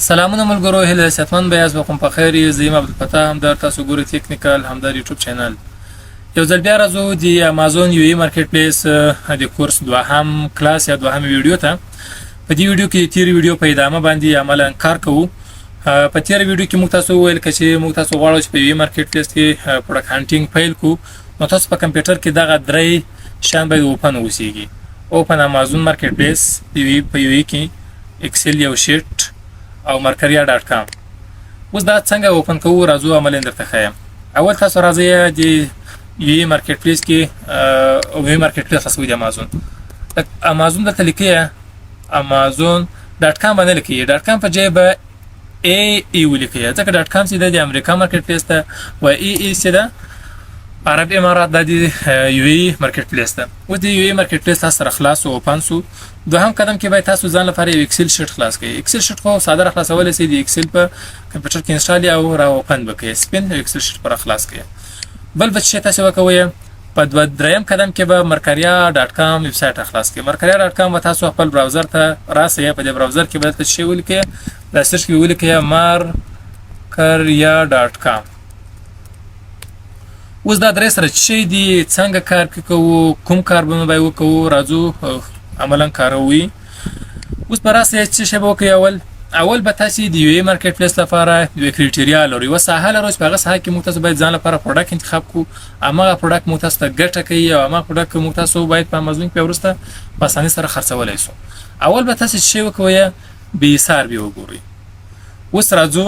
سلامونه ملګرو هله ستمن بیاز وقم په خیر زیم عبدالفتاح هم در تاسو ګورئ ټیکنیکل هم در یوټیوب چینل یو ځل بیا راځو د امازون یو ای مارکیټ پلیس د کورس دوهم کلاس یا دوهم ویډیو ته په دې ویډیو کې تیر ویډیو په ادامه باندې عملاً کار کوو په تیر ویډیو کې موږ تاسو ویل چې موږ تاسو غواړو چې په یو ای مارکیټ پلیس کې پروډکټ هانټینګ فایل کو نو تاسو په کمپیوټر کې دغه درې شان باید اوپن اوسیږي اوپن امازون مارکیټ پلیس په یو ای کې ایکسل یو شیټ او markeria.com اوس دا څنګه اوپن کوو راځو عملاً درته ښیم اول تاسو راځئ د یو مارکیټ پلیس کې او یو مارکیټ پلیس تاسو د امازون دلته لیکئ amazon.com باندې لیکئ .com په ځای به ای ولیکئ ځکه .com چې د امریکا مارکیټ پلیس ته و ای چې ده عرب امارات د یو ای مارکیټ پلیس ته و د یو ای مارکیټ پلیس تاسو سره خلاص او اوپن سو دوهم قدم کې باید تاسو ځان لپاره یو ایکسل شیټ خلاص کړئ ایکسل شیټ خو ساده خلاصول سي د ایکسل په کمپیوټر کې انسټال یا را اوپن وکړئ سپین ایکسل شیټ پر خلاص کړئ بل بچی تاسو وکوي په دریم قدم کې به markeria.com ویب سټ خلاص کړئ markeria.com تاسو خپل براوزر ته راسئ په دې براوزر کې به تاسو شی ولیکئ د سرچ کې ولیکئ markeria.com اوس دا درې سره چې دی څنګه کار کوو کوم کار به وکړو راځو عملاً کاروي اوس پر اساس چې شبو کې اول به تاسو د یو مارکیټ پلیس لپاره د کریټیریا لري و ساحه لري په هغه ساحه کې موږ تاسو باید ځان لپاره پروډکټ انتخاب کو امغه پروډکټ موږ تاسو ته ګټه کوي او امغه پروډکټ موږ تاسو باید په امازون کې ورسته په اسانۍ سره خرڅولای شو اول به تاسو شی وکوي به حساب به وګورئ اوس راځو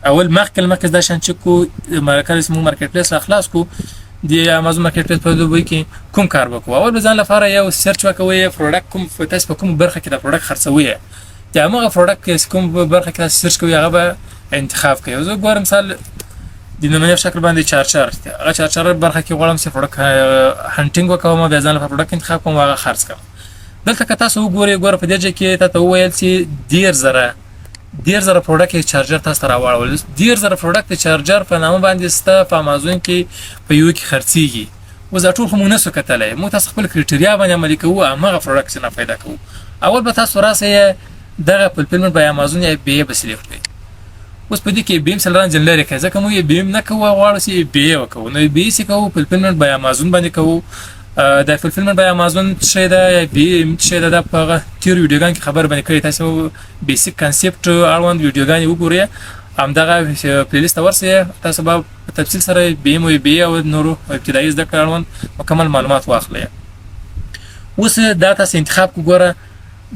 اول مخکې دا شان چې کو مارکیټ پلیس خلاص کو د امازون مارکیټ پلیس په دوی کې کوم کار وکړو اول ځان لپاره یو سرچ وکوي پروډکټ کوم تاسو په کوم برخه کې د پروډکټ خرڅوي چې هغه پروډکټ کې کوم برخه کې سرچ کوي هغه به انتخاب کوي زه ګورم مثال د نمونه په شکل باندې چارچر هغه چارچر برخه کې غواړم چې پروډکټ هانټینګ وکوم بیا ځان لپاره پروډکټ انتخاب کوم هغه خرڅ کوم دلته که تاسو وګورئ په دې ځای کې تاسو وویل چې ډیر زره پروډکټ چارجر تاسو راوړل ډیر زره پروډکټ چارجر په نامه باندې ستا په امازون کې په یو کې خرڅيږي وزه ټول خو مونږ کتلای مو تاسو خپل کریټیریا باندې عملي کوو هغه پروډکټ نه پیدا کوو اول به تاسو راسئ دغه فلفلمنت بای امازون یا بي به سلیکټ کړئ اوس په دې کې بیم سره جنلری کوي ځکه مو یې بیم نه کوو غواړو چې بي وکړو نو بي سې کوو فلفلمنت بای امازون باندې کوو د فلفلمنت بای امازون څه ده یا بیم څه ده په تیر ویډیوګان کې خبر باندې کړی تاسو بیسیک کانسپټ اړوند ویډیوګان وګورئ همدغه پلیلیست ورسئ تاسو به په تفصیل سره بیم او بي او نورو ابتدایي زده کړه اړوند مکمل معلومات واخلئ اوس دا تاسو انتخاب وګوره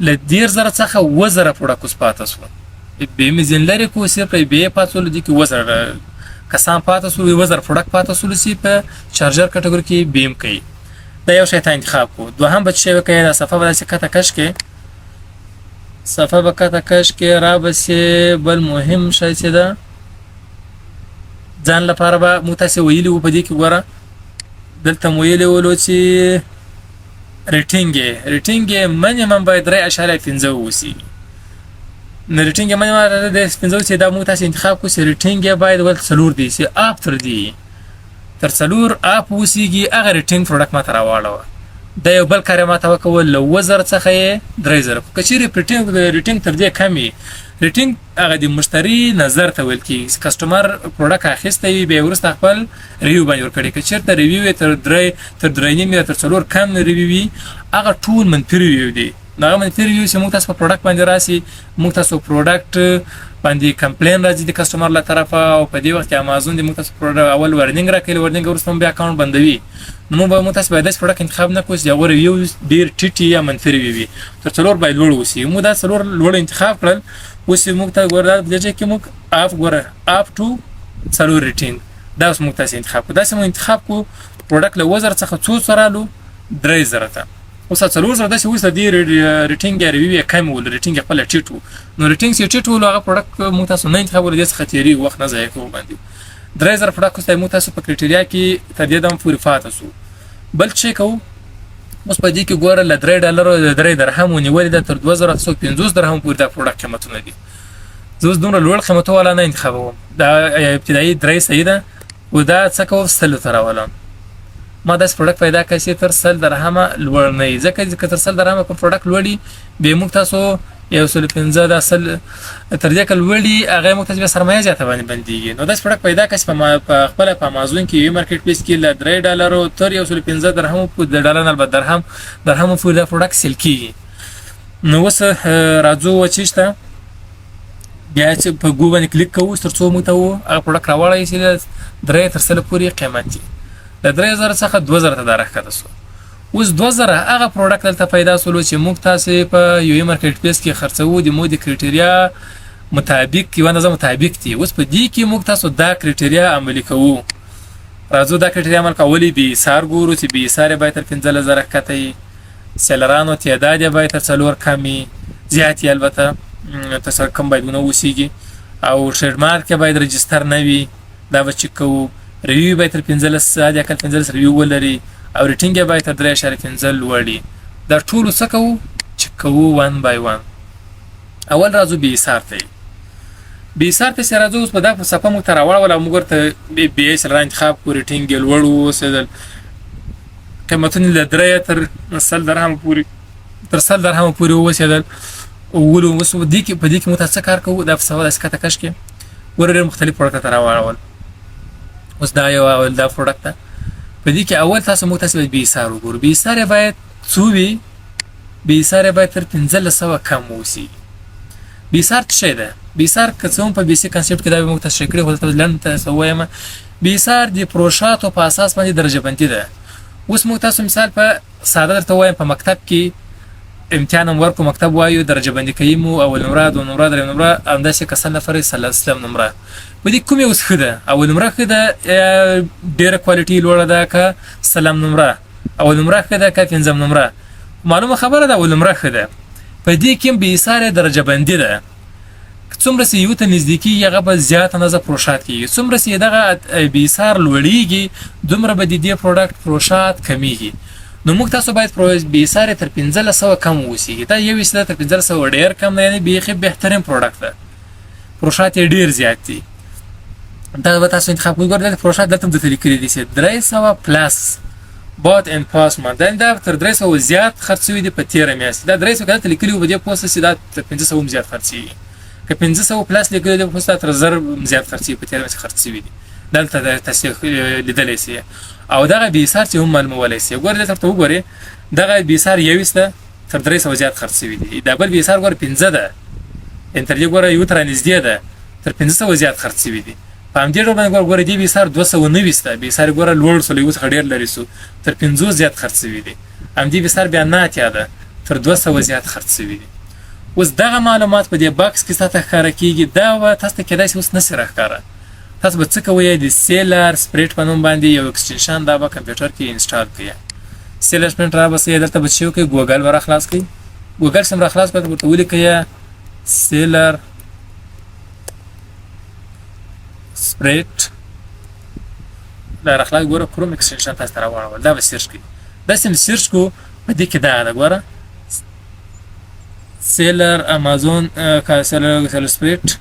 ل ډیر زره څخه وزره پروډکټ پاتې شو بیم جنلری کو صرف بي پاتې شو د کې وزره کسان پاتې شو وزره پروډکټ پاتې شو چې په چارجر کټګوري کې بیم کوي دا یو شی ته انتخاب کو دوهم بچ شی وکړئ د صفه به کته کش کې صفه به کته کش کې را بسې بل مهم شی چې ده ځان لپاره به متاسې ویلي و په دې کې ګوره دلته مو ویلي ولو چې ریټینګ منیمم باید 3.15 اوسي نو ریټینګ منیمم د 15 چې دا متاسې انتخاب کو چې ریټینګ باید ول څلور دی چې اپ تر دی تر څلور اپ وسیږي هغه ریټینګ پروډکټ ماته راوړو دا یو بل کار ماته وکول ل وزر څخه 3000 کچېری ریټینګ تر دې کمی ریټینګ هغه د مشتری نظر ته ویل کی کسٹمر پروډکټ اخیسته وي به ورسته خپل ریویو باندې ورکړي کچېرته ریویو تر 3 تر 4 کم ریویو وي هغه ټول منفي ریویو دي هغه منفي ریویو چې موږ تاسو په پروډکټ باندې راسي موږ تاسو پروډکټ باندې کمپلین راځي د کسٹمر له طرفه او په دې وخت کې امازون د موږ تاسو پروډکټ اول ورنینګ راکړي ورنینګ ورسته بیا اکاونټ بندوي نو موږ تاسو باید د پروډکټ انتخاب نه کوو چې هغه ریویو ډیر ټیټي یا منفي ریویو وي تر څلور باید لوړ وسی موږ دا څلور لوړ انتخاب کړل اوس موږ ته ګورل د دې کې موږ اپ ټو څلور ریټینګ دا اوس موږ تاسو انتخاب کو دا سم انتخاب کو پروډکټ له وزر څخه څو سره لو 3000 ته اوس څلور زره د څه وسه دی ریټینګ یا ریویو کم ول ریټینګ خپل ټیټو نو ریټینګ سي ټیټو هغه پروډکټ موږ تاسو نه انتخاب ول د څه خطرې وخت نه ضایع کوو باندې 3000 پروډکټ موږ تاسو په کریټیریا کې تر دې دم پوری فاتو بل څه کوو اوس په دې کې ګوره ل $3 درهم ونیول د تر 2150 درهم پورې د پروډکټ قیمتونه دي زه دومره لوړ قیمت ولا نه انتخابوم دا ابتدایي درې صحیح ده و دا څه کوم سل تر ولم ما داس پروډکټ پیدا کړی تر $100 لوړ نه ځکه چې تر $100 کوم پروډکټ لوړی به موږ تاسو 115 د اصل تر دې کل وړي هغه موږ ته سرمایه زیاته باندې بنديږي نو دا پروډکټ پیدا کس په خپل په امازون کې یو مارکیټ پلیس کې ل $3 تر 115 درهم په ډالر نه درهم په دا پروډکټ سیل کیږي نو وس راځو وچیشته بیا چې په ګو باندې کلیک کوو ترڅو موږ ته هغه پروډکټ راوړی چې 3 تر سل پورې قیمت د 3000 څخه 2000 ته راکړه سو اوس 2000 هغه پروډکټ دلته پیدا سول چې موږ تاسو په یو مارکیټ پلیس کې خرڅو د مو د کرایټیریا مطابق یو نظم مطابق دي اوس په دې کې موږ تاسو دا کرایټیریا عملي کوو راځو دا کرایټیریا عمل کولې به سار ګورو چې به سار به تر 15000 کته سیلرانو تعداد به تر 4 کمی زیات البته تاسو کوم باید نو وسیږي او ټریډ مارک باید رجستر نه وي دا به چک کوو ریویو به تر 15 ساده کل 15 ریویو ولري او ریټینګ به تر 3.15 لوړي دا ټول څه کوو چې کوو 1 by 1 اول راځو به سارته سره راځو په دا صفه مو تر اول ولا موږ ته به سره انتخاب کو ریټینګ لوړو سدل قیمتونه له 3 تر 100 درهم پورې وسیدل ولو وسو دې کې په دې کې متاسف کار کوو دا په سوال اسکته کش کې ورته مختلف پروډکټ تر اول اوس دا یو اول دا پروډکټ په دې کې اول تاسو مو تاسو به سار وګورئ به سار باید څووي به سار باید تر 1500 کم وسی به سار څه ده به سار کڅوم په بیسیک کنسپټ کې دا مو تاسو شکل ولته لن تاسو وایم به سار د پروشاتو په اساس باندې درجه بندي ده اوس مو تاسو مثال په ساده درته وایم په مکتب کې امتحان ورکو مکتب وایو درجه بندي کوي اول نمره دو نمره درې نمره انداسه کسل نفر سلام نمره ودي کومه اوس خده اول نمره خده ډیره کوالټي لوړه ده که سلام نمره اول نمره خده که پنځم نمره معلومه خبره ده اول نمره خده په دې کې به ساره درجه بندي ده څومره سی یو ته نزدیکی هغه به زیات نه ز پروشات کیږي څومره سی دغه به سار لوړیږي دومره به د دې پروډکټ پروشات کمیږي نو موږ تاسو باید به ساره تر 1500 کم وسی دا یو وسیله تر 1500 ډیر کم نه یعنی به بهترین پروډکټ ده پروشات ډیر زیات دي دا به تاسو انتخاب وګورئ پروشات دلته د لیکلي دي چې 300 پلس بوت ان پاس ماندن دا تر 300 زیات خرڅوي دي په 13 میاشتې دا 300 کله لیکلي و دي پوسټ سي دا 500 زیات خرڅي که 500 پلس لیکلي دي پوسټ تر 1000 زیات خرڅي په 13 میاشتې خرڅوي دي دلته د تاسو لیدلې سي او دغه به سار چې هم معلومه سي ګورئ ترته وګورئ دغه به سار یوسته تر 300 زیات خرڅوي دي دا بل به سار ګور 15 ده انټرجی ګور یو تر نږدې ده تر 500 زیات خرڅوي دي په دې ډول باندې ګور دی به سار 290 به سار ګور لوړ سو یو خډیر لري سو تر 50 زیات خرڅوي دي ام دې به سار بیا نه اتیا تر 200 زیات خرڅوي دي اوس دغه معلومات په دې باکس کې ستاسو ښکار کیږي دا و تاسو کېدای شي اوس نسره ښکارا تاسو به څه کوئ د سیلر سپریټ په نوم باندې یو ایکسټنشن دا به کمپیوټر کې انسټال کړئ سیلر سپریټ را بسې درته بچو کې ګوګل ور خلاص کړئ ګوګل سم را خلاص کړئ ورته ولیکئ سیلر سپریټ دا راخلاص ګوره کروم ایکسټنشن تاسو راوړل دا به سرچ کړئ دا سم سرچ کو په دې کې دا ګوره سیلر امازون کا سیلر سپریټ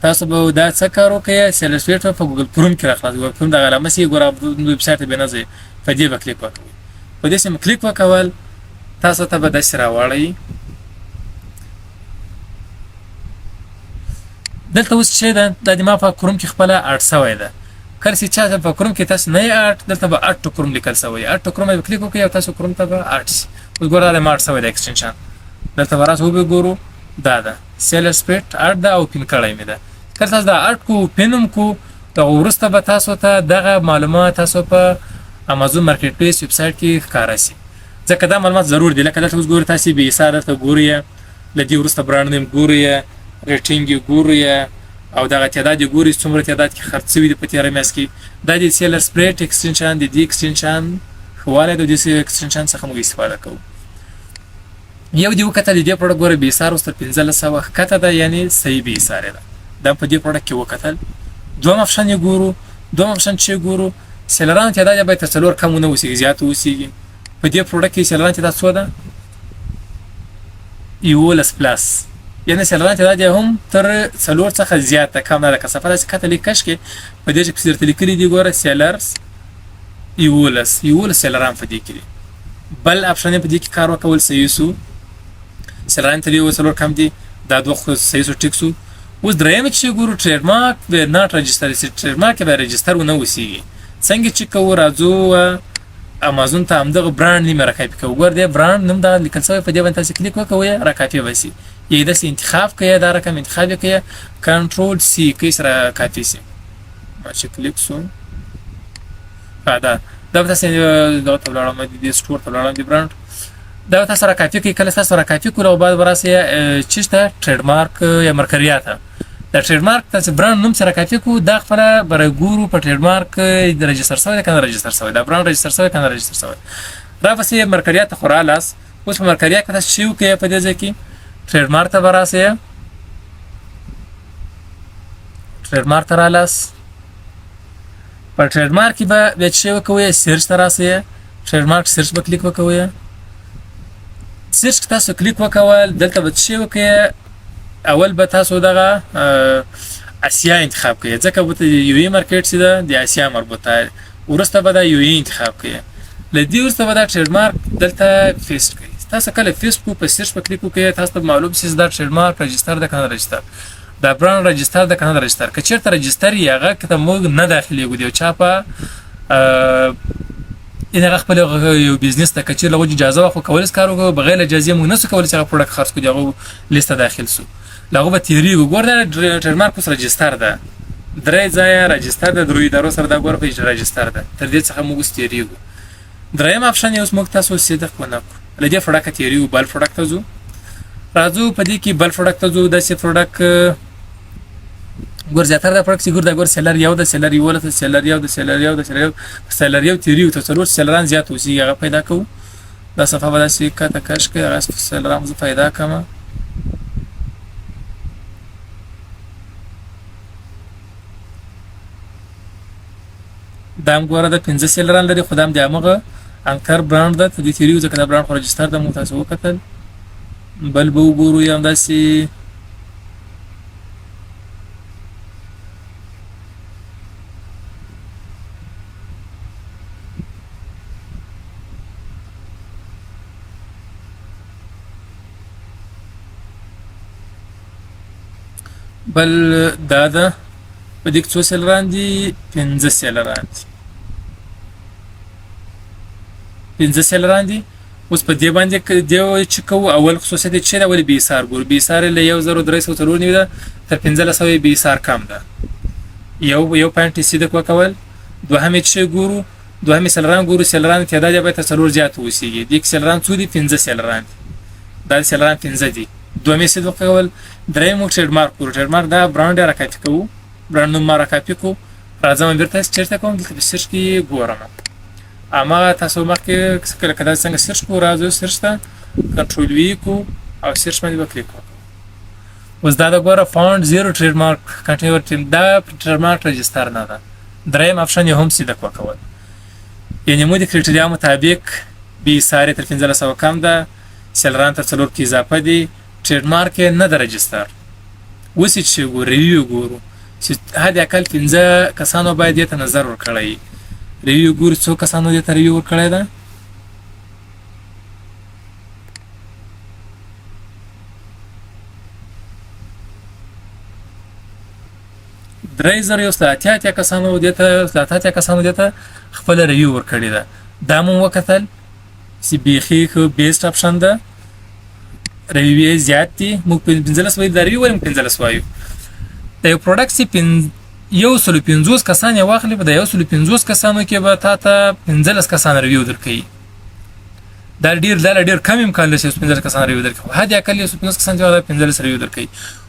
تاسو به دا څه کار وکړئ سیلر سپریټ په ګوګل کروم کې راخلاص ګوګل کروم دا علامه سي ګوره ویب سټ به نه ځي په دې به کلیک وکړئ په دې سم کلیک وکول تاسو ته به د سره واړی دلته اوس څه ده د ما په کروم کې خپل 800 ده کله چې چا په کروم کې تاسو نه 8 دلته به 8 کروم لیکل شوی 8 کروم به کلیک وکړئ تاسو کروم ته به 8 اوس ګوره د 800 ده ایکسټنشن دلته وراسو به ګورو دا ده سیلر سپریټ 8 ده او پین کړای مې ده کله تاسو دا 8 کو پینم کو دا ورسته به تاسو ته دغه معلومات تاسو په امازون مارکیټ پلیس ویب سټ کې ښکارا شي ځکه دا معلومات ضرور دي لکه تاسو ګورئ تاسو به ساده ته ګورئ لدی ورسته برانډ نیم ګورئ ریټینګ ګورئ او دغه تعداد ګورئ څومره تعداد کې خرڅوي د پتیره مېس کې د دې سیلر سپریټ ایکسټنشن د دې ایکسټنشن حواله د دې ایکسټنشن څخه موږ استفاده کوو یو دی وکړه د دې پروډکټ ګوره به سار واست 1500 کته ده یعنی صحیح به سار ده دا په دې پروډکټ کې وکړل دوه آپشن یې ګورو دوه آپشن چې ګورو سیلران تعداد به تر څلور کم نه وسی زیات وسی په دې پروډکټ کې سیلران تعداد څو ده یولس پلس یعنی سیلران تعداد هم تر څلور څخه زیات کم نه ده که صفر کته لیکش کې په دې چې په لیکلي دی ګوره سیلرز یولس سیلران په دې کې بل اپشن په دې کې کار وکول صحیح سو سلران تلی وسلور کم دي دا دوه خو صحیح سو ټیک سو اوس درېم چې ګورو ټریډ مارک به ناٹ رجستر سي ټریډ مارک به رجستر ونه وسی څنګه چې کو راځو امازون ته همدغه برانډ نیم راکاپي کو ګور دې برانډ نوم دا لیکل شوی په دې باندې تاسو کلیک وکوي راکاپي وسی یی د انتخاب کړئ دا رقم انتخاب کړئ کنټرول سی کې سره کاپي سي ماشه کلیک سو دا تاسو دا ته ولاړم دې سٹور ته ولاړم دې برانډ دا تاسو را کاپي کې کله تاسو را کاپي کول او بعد وراسه چشته ټریډ مارک یا مرکریات دا ټریډ مارک تاسو برانډ نوم سره کاپي کو دا خپل برګورو په ټریډ مارک د رجستر سوی کنه رجستر سوی دا برانډ رجستر سوی کنه رجستر سوی را پسې مرکریات خورالاس اوس په مرکریات کې تاسو شیو کې په دې ځکه ټریډ مارک ته وراسه ټریډ مارک ته رالاس په ټریډ مارک به د شیو کوی سرچ ته راسه ټریډ مارک سرچ به کلیک وکوي سرچ تاسو کلیک وکول دلته به شیو کې اول به تاسو دغه اسیا انتخاب کړئ ځکه به یو ای مارکیټ سي د اسیا مربوطه ورسته به د یو ای انتخاب کړئ لدی ورسته به د ټریډ مارک دلته فیس کړئ تاسو کله فیس په سرچ په کلیک وکړئ تاسو ته معلوم شي د ټریډ مارک رجستر د کنه رجستر د برانډ رجستر د کنه رجستر که چیرته رجستر یې هغه کته موږ نه داخلي ګو چا په ان خپل یو بزنس ته کچې لغوي اجازه واخو کول کار وکړو بغیر اجازه موږ نه سو کول چې هغه پروډکټ خرڅ کړو دغه لیسته داخل سو لغه به تیری وګورل ټریډ مارک سره رجستر ده درې ځای رجستر ده دروي درو سره دا ګور په رجستر ده تر دې څخه موږ ستیری دریم اپشن یو موږ تاسو صدق ونه لدی پروډکټ تیری بل پروډکټ زو راځو په دې کې بل پروډکټ زو د سی پروډکټ ګور زیاتره د پروډکټ ګور د ګور سیلر یو د سیلر یو له سیلر یو د سیلر یو د سیلر یو تیری ته څلور سیلران زیات وسی هغه پیدا کو دا صفه به داسې کته کش کې هغه سیلران زو پیدا کما دام ګوره د 15 سیلران لري خدام د امغه انکر برانډ د دې تیریو ځکه د برانډ خو رجستر د مو تاسو وکتل بل به وګورو یم داسې بل دا په دې څو سیلران دي 15 سیلران دي 15 سیلران دي اوس په دې باندې دیو چې کو اول خصوصیت چې دا ولې بي سار ګور بي سار له 1300 نیو ده تر 1500 بي سار کم ده یو پاینټ سیده کو کول دوهم چې ګورو دوهم سیلران ګورو سیلران تعداد به تسلور زیات وسیږي د سیلران څو دي 15 سیلران دا سیلران 15 دي دومې سیده کول درېمو ټریډ مارک ګورو ټریډ مارک دا برانډ راکاپي کوو برانډ نوم راکاپي کو راځم بیرته چیرته کوم دلته سرچ کې ګورم اما تاسو مخکې کله کله څنګه سرچ کو راځو سرچ ته کنټرول وی کو او سرچ باندې وکړئ اوس دا د ګوره فاوند زیرو ټریډ مارک کنټینیو ټیم دا ټریډ مارک رجستر نه ده درېم اپشن یې هم سیده کوول یعنی مو د کرایټریا مطابق بي ساره تر 1500 کم ده سیلران تر څلور کې اضافه دي ټریډ مارک نه ده رجستر وسی چې ریویو ګورو چې هدا کال 15 کسانو باید یې ته نظر ورکړی ریویو ګور څو کسانو دې ته ریویو ورکړی ده درې زره یو ساعتیا کسانو دې ته خپل ریویو ورکړی ده دا مو وکتل چې بیخي خو بیسټ اپشن ده ریویو زیات دي موږ 15 وایو د ریویو ولې 15 وایو د یو پروډکټ چې یو سلو 50 کسان یې واخلي په د یو سلو 50 کسانو کې به تا ته 15 کسان ریویو درکړي دا ډیر کم امکان لري چې 15 کسان ریویو درکړي هدا کله 15 کسان چې 15 ریویو درکړي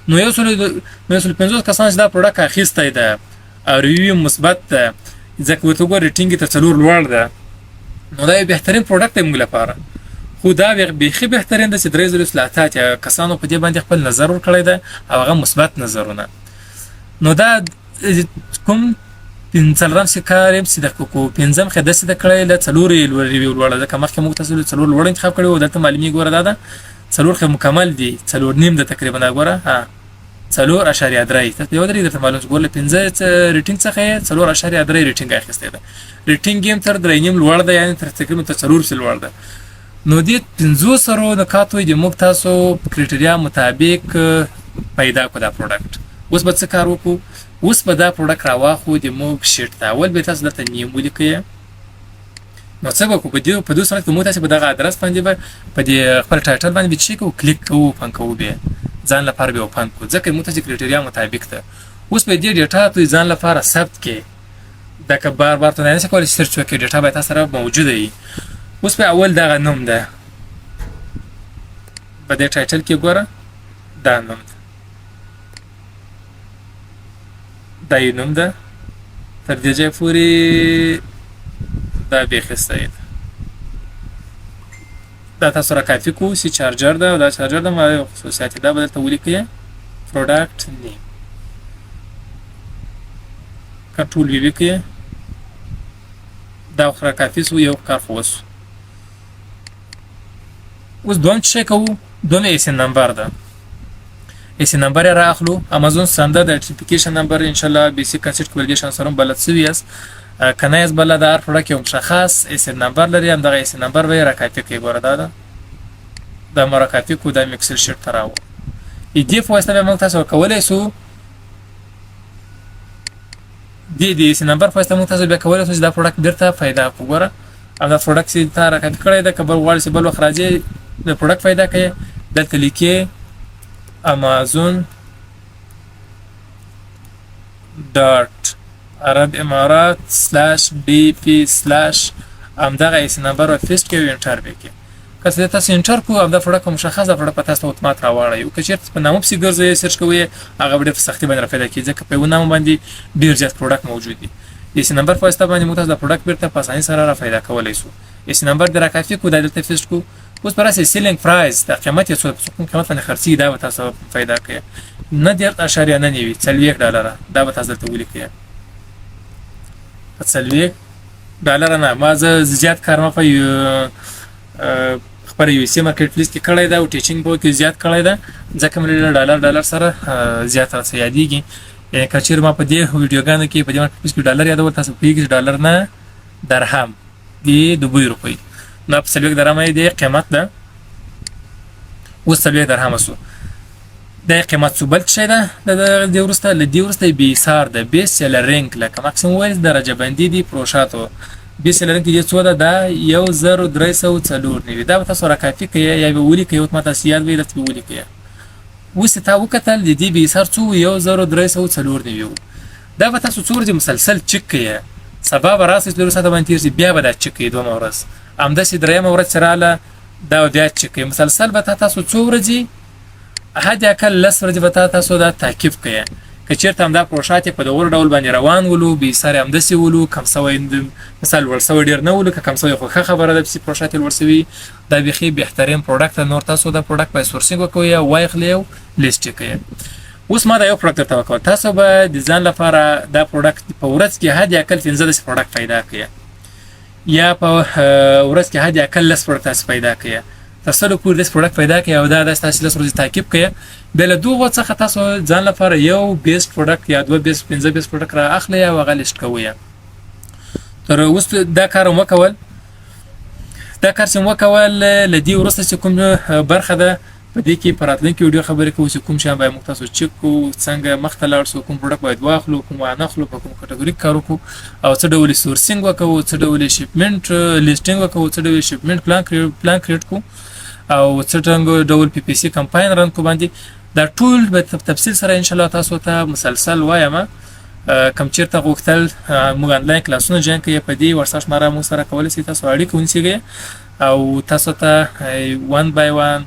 نو یو سلو 50 کسان چې دا پروډکټ اخیسته ده او ریویو مثبت ده ځکه ورته ګور ریټینګ ته څلور لوړ ده نو دا یو بهترین پروډکټ دی موږ لپاره خو دا بیخي بهترین ده چې 3000 کسانو په دې باندې خپل نظر ورکړی ده او هغه مثبت نظرونه نو دا کوم پنځلرم سکارم سیده کو پنځم خدای سیده کړی له څلور ریویو وړه ده کمه موږ تاسو څلور وړه انتخاب کړو دلته معلومی ګوره دا څلور خو مکمل دي څلور نیم ده تقریبا ګوره ها 4.3 ته یو درې درته معلومه ګورل 15 ریټینګ څخه 4.3 ریټینګ اخیسته ده ریټینګ هم تر درې نیم لوړ ده یعنی تر تقریبا 4 سل لوړ ده نو دې 500 نکاتو د موږ تاسو کرایټریا مطابق پیدا کړو دا پروډکټ. اوس به څه کار وکړو؟ اوس به دا پروډکټ راواخو د موږ شیټ ته. اول به تاسو دلته نیم ولیکئ. نو څه وکړو؟ په دې صورت کې موږ تاسو په دغه ادرس باندې به په دې خپل ټایټل باندې به چیک کوو، کلیک کوو، اوپن کوو، بیا ځان لپاره به اوپن کوو ځکه موږ تاسو کرایټریا مطابق ده. اوس به دې ډیټا ته ځان لپاره ثبت کې دا که بار ته نه کولی سرچ وکړئ، ډیټا به تاسو سره موجوده وي. اوس به اول دغه نوم ده په دې ټایټل کې ګوره، دا نوم ده، دا یې نوم ده، تر دې ځای پورې دا بیخي صحیح ده. دا تاسو را کافي کوو چې چارجر ده او دا چارجر ده، ما خصوصیات دا به درته ولیکئ. پروډکټ نیم کنټرول وی وکړئ. دا خو را کافي سو، یو کار خو وسو. اوس دوم څه کوو؟ دوم ایسن نمبر ده. ایسن نمبر یې رااخلو. امازون ستاندرد آیډنټیفیکیشن نمبر ان شاء الله بیسیک کنسپټ کولیګیشن سره بلد سوي یاست. کنه یې بل د هر پروډکټ یو مشخص ایسن نمبر لري، هم دغه ایسن نمبر به را کافي کوي. ګوره دا ده، دا مو را کافي کوو. دا میکسل شیټ ته راوړو. ایډیف واسطه به موږ تاسو کولی سو د ایسن نمبر په واسطه موږ تاسو بیا کولی سو چې دا پروډکټ بیرته پیدا کړو. ګوره دا پروډکټ چې تا را کافي کړی ده، که بل غواړئ چې بل وخت راځئ د پروډکټ پیدا کړئ، دلته لیکئ امازون ډاټ عرب امارات سلاش ډي پي سلاش همدغه ایسن نمبر ور پیسټ کوئ، انټر به کړئ. که څه تاسو انټر کوو، همدا پروډکټ مشخص ده، پروډکټ په تاسو اتومات راوړی. او که چېرته په نامه پسې ګرځئ سرچ کوئ، هغه به ډېر په سختۍ باندې را پیدا کړي ځکه په یوه نامه باندې ډېر زیات پروډکټ موجود دي. ایسن نمبر په واسطه باندې موږ تاسو د پروډکټ بیرته په اسانۍ سره را پیدا کولی سو. ایسن نمبر دې را کافي کړو، دا دلته پیسټ کړو. اوس په راسې سیلینګ پرایس، د قیمت یې څو کوم قیمت باندې خرڅېږي دا به تاسو پیدا کړئ. 9.9 $40 دا به تاسو دلته ولیکئ. $40 نه، ما زه زیات کار ما په خپل یو سی مارکیټ پلیس کې کړی ده او ټیچینګ په کې زیات کړی ده ځکه مې ډالر سره زیات راته یادېږي. یعنې که چېرې ما په دې ویډیوګانو کې په دې مارکیټ پلیس کې ډالر یادول، تاسو پوهېږئ چې ډالر نه درهم د دوبۍ روپۍ، نو په $40 یې د قیمت ده. اوس $40 سو، د قیمت سو. بل شی ده د دې وروسته، له دې وروسته بې ایثار ده، بیس سیلرینګ، لکه ماکسیمم وایز درجه بندي دي پروشاتو. بیس سیلرینګ کې څو ده؟ دا 1304 دا به تاسو را کافي کړئ یا به ولیکئ، اوس ما تاسو یاد وي دلته به ولیکئ. اوس تا وکتل د دې بې ایثار څو 1304 دا به تاسو څو ورځې مسلسل چک کړئ. سبا به راسئ څلور ساعته باندې تېر شي، بیا به دا چک کړئ دویمه ورځ. همداسې درېیمه ورځ چې راغله دا بیا چک کړئ. مسلسل به تاسو څو ورځې، حد اقل 10 ورځې به تاسو دا تعقیب کړئ. که چېرته همدا پروشات یې په دغه ډول باندې روان ولو، بې ایثار یې همداسې ولو، کم سوی مثال لوړ سوی ډېر نه ولو، که کم سوی خو ښه خبره ده، پسې پروشات یې لوړ سوي، دا بیخي بهترین پروډکټ ده. نور تاسو دا پروډکټ باید سورسینګ وکوئ او واخلئ او لیست یې کړئ. اوس ما دا یو پروډکټ درته وکړ، تاسو به د ځان لپاره دا پروډکټ په ورځ کې حد اقل 15 پروډکټ پیدا کړئ، یا په ورځ کې حد اقل 10 پروډکټ تاسو پیدا کړئ. تاسو له پورې 10 پروډکټ پیدا کړئ او دا تاسو 10 ورځې تعقیب کړئ. بیا له دغو څخه تاسو ځان لپاره یو بیسټ پروډکټ یا دوه بیسټ 15 بیسټ پروډکټ را اخلئ او هغه لیست کوئ. تر اوس دا کار مو وکول. دا کار چې مو وکول، له دې وروسته چې کوم برخه ده په دې کې په راتلونکي ویډیو خبرې کوو چې کوم شیان باید موږ تاسو چک کوو، څنګه مخته لاړ شو، کوم پروډکټ باید واخلو، کوم وانخلو، په کوم کټګوري کار وکړو، او څه ډول سورسینګ وکړو، څه ډول شپمنټ لیسټینګ وکړو، څه ډول شپمنټ پلان کریټ کوو، او څه ډول پی پی سی کمپاین رن کو باندې. دا ټول به تفصیل سره ان شاء الله تاسو ته مسلسل وایم. کم چیرته غوښتل موږ آنلاین کلاسونه جوین کړئ، په دې واتساپ شماره موږ سره کولی شئ تاسو اړیکه ونیسئ او تاسو ته 1 by 1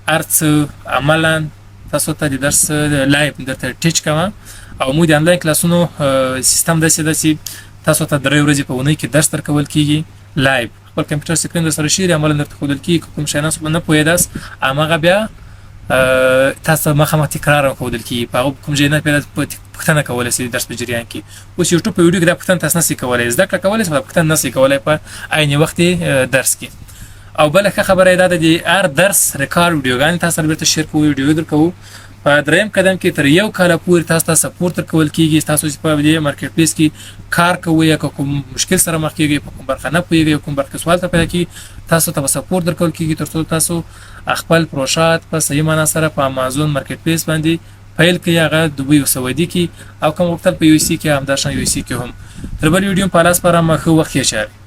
هر څه عملا تاسو ته د درس لایو درته ټیچ کوم. او موږ د آنلاین کلاسونو سیستم داسې ده چې تاسو ته 3 ورځې په اونۍ کې درس درکول کېږي لایو. خپل کمپیوټر سکرین سره شیر عملا درته ښودل کېږي. کوم شیان نه پوهېداست هماغه بیا تاسو مخامخ تکرار ښودل کېږي. په هغه کوم ځای نه پوښتنه کولی شئ درس په جریان کې. اوس یوټیوب په ویډیو کې دا پوښتنه تاسو نشئ کولی، زده کړه کولی شئ، پوښتنه نشئ کولی په عین وخت درس کې. او بله ښه خبره یې دا ده د هر درس ریکارډ ویډیوګانې تاسو سره بېرته شیر کوو، ویډیو درکوو په دریم قدم کې تر یو کال پورې تاسو ته سپورټ ورکول کیږي تاسو چې په دې مارکیټ پلیس کې کار کوئ یا کوم مشکل سره مخ کیږئ په کوم برخه نه پوهیږئ کوم برخه سوال ته پیدا کی تاسو ته سپورټ درکول کیږي ترڅو تاسو خپل پروژات په صحیح معنا سره په امازون مارکیټ پلیس باندې فایل کې هغه دوی او سعودي کې او کوم وخت په یو سی کې هم دا شان یو سی کې هم تر بل ویډیو په لاس پر مخه وخت یې چاري